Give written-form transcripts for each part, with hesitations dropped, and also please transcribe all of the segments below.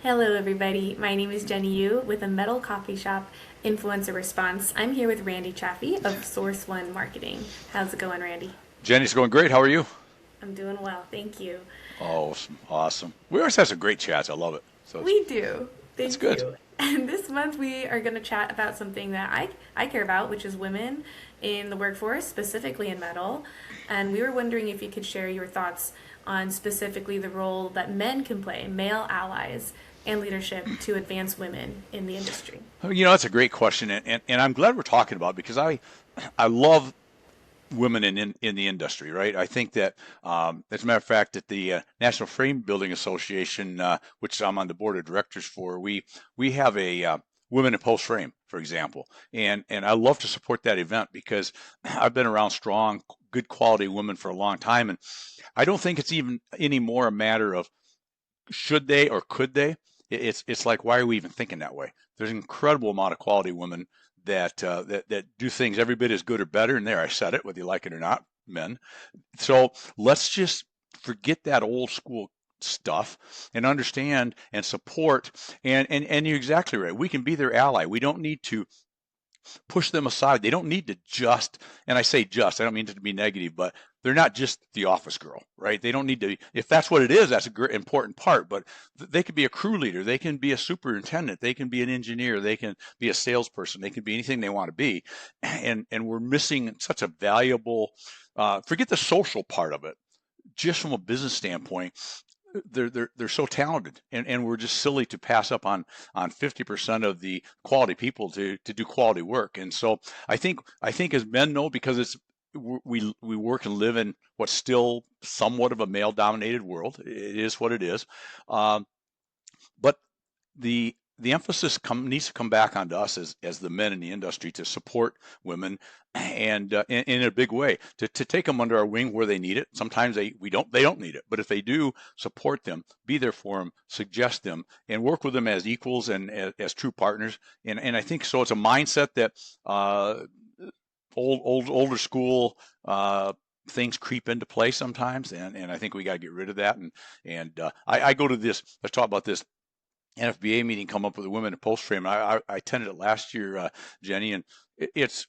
Hello, everybody. My name is Jenny Yu with a metal coffee shop influencer response. I'm here with Randy Chaffee of Source One Marketing. How's it going, Randy? Jenny's going great. How are you? I'm doing well, thank you. Awesome. Awesome. We always have some great chats. I love it. So We do. that's Thank good. you. And this month we are going to chat about something that I care about, which is women in the workforce, specifically in metal. And we were wondering if you could share your thoughts on specifically the role that men can play, male allies, and leadership to advance women in the industry. That's a great question, and I'm glad we're talking about it because I love women in the industry, right? I think that, as a matter of fact, at the National Frame Building Association, which I'm on the board of directors for, we have a women in post frame, for example, and I love to support that event because I've been around strong, good quality women for a long time, and I don't think it's even anymore a matter of should they or could they? It's like, why are we even thinking that way? There's an incredible amount of quality women that do things every bit as good or better. And there, I said it, whether you like it or not, men. So let's just forget that old school stuff and understand and support. And you're exactly right. We can be their ally. We don't need to push them aside. They don't need to just, and I say just, I don't mean it to be negative, but they're not just the office girl, right? They don't need to, if that's what it is, that's a great, important part, but they could be a crew leader. They can be a superintendent. They can be an engineer. They can be a salesperson. They can be anything they want to be. And we're missing such a valuable, forget the social part of it, just from a business standpoint, they're so talented, and we're just silly to pass up on 50% of the quality people to do quality work. And so I think as men know, because it's we work and live in what's still somewhat of a male dominated world. It is what it is. Um, but the emphasis needs to come back onto us as the men in the industry to support women and in a big way to take them under our wing where they need it. Sometimes they don't need it, but if they do, support them, be there for them, suggest them, and work with them as equals and as true partners. And I think so. It's a mindset that older school things creep into play sometimes, and I think we got to get rid of that. And I go to this. Let's talk about this NFBA meeting come up with the women in post frame. I attended it last year, Jenny, and it's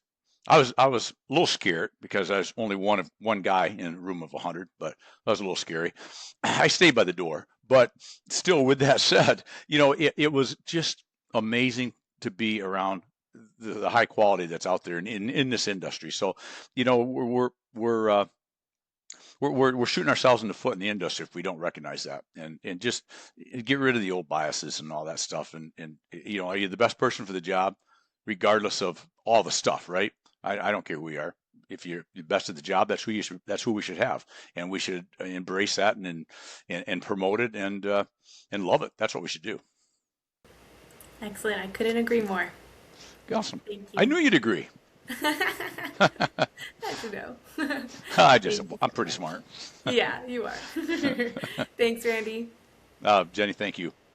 I was a little scared because I was only one guy in a room of 100, but that was a little scary. I stayed by the door, but still, with that said, it was just amazing to be around the high quality that's out there in this industry. So, we're shooting ourselves in the foot in the industry if we don't recognize that and just get rid of the old biases and all that stuff. And are you the best person for the job, regardless of all the stuff, right? I don't care who we are. If you're the best at the job, that's who we should have, and we should embrace that and promote it and love it. That's what we should do. Excellent. I couldn't agree more. Awesome. Thank I you. knew you'd agree. How'd you know? Thank you I'm so pretty much. smart. Yeah, you are. Thanks, Randy. Jenny, thank you.